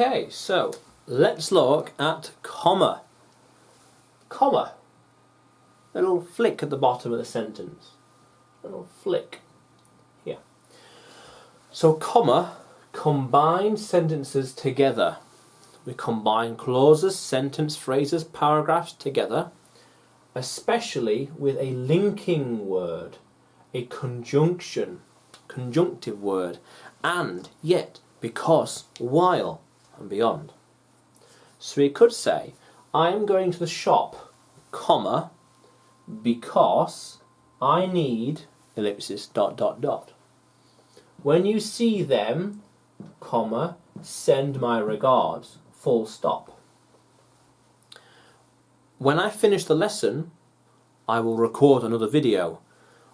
Okay, so let's look at comma. Comma. A little flick at the bottom of the sentence. A little flick. Here. So comma combines sentences together. We combine clauses, sentence phrases, paragraphs together, especially with a linking word, a conjunction, conjunctive word, and, yet, because, while, and beyond. So we could say, I am going to the shop, comma, because I need, ellipsis, dot, dot, dot. When you see them, comma, send my regards, full stop. When I finish the lesson, I will record another video.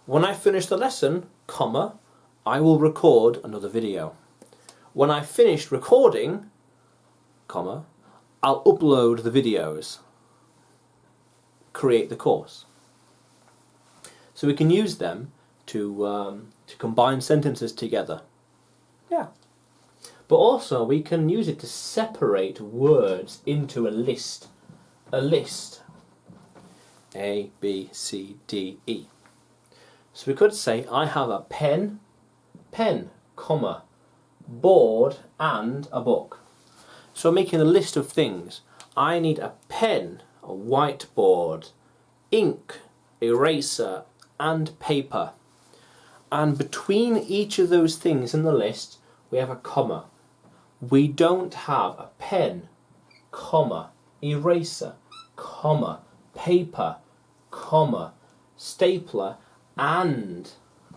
When I finish the lesson, comma, I will record another video. When I finish recording, comma, I'll upload the videos. Create the course. So we can use them to combine sentences together. Yeah. But also we can use it to separate words into a list. A list. A, B, C, D, E. So we could say, I have a pen, comma, board and a book. So making a list of things. I need a pen, a whiteboard, ink, eraser and paper. And between each of those things in the list we have a comma. We don't have a pen, comma, eraser, comma, paper, comma, stapler and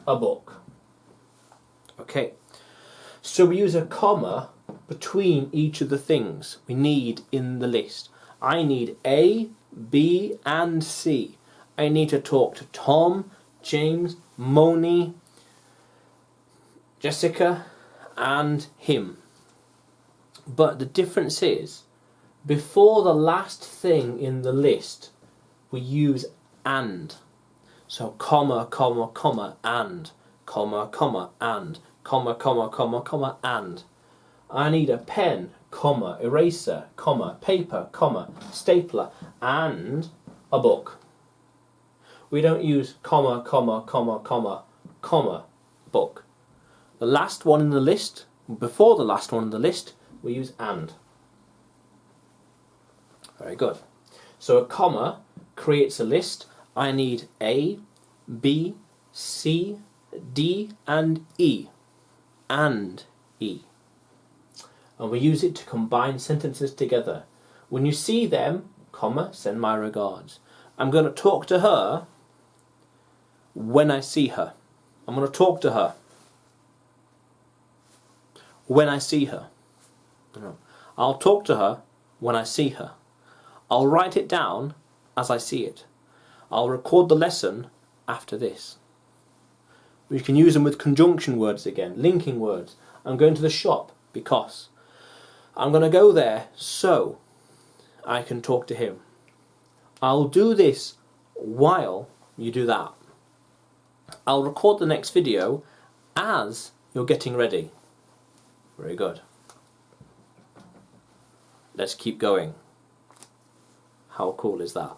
a book. Okay, so we use a comma between each of the things we need in the list. I need A, B and C. I need to talk to Tom, James, Moni, Jessica and him. But the difference is, before the last thing in the list we use and. So comma, comma, comma, and, comma, comma, and, comma, comma, comma, comma, and. I need a pen, comma, eraser, comma, paper, comma, stapler, and a book. We don't use comma, comma, comma, comma, comma, book. The last one in the list, before the last one in the list, we use and. Very good. So a comma creates a list. I need A, B, C, D and E. And E. And we use it to combine sentences together. When you see them, comma, send my regards. I'm going to talk to her when I see her. I'm going to talk to her when I see her. I'll talk to her when I see her. I'll write it down as I see it. I'll record the lesson after this. We can use them with conjunction words again, linking words. I'm going to the shop because. I'm going to go there so I can talk to him. I'll do this while you do that. I'll record the next video as you're getting ready. Very good. Let's keep going. How cool is that?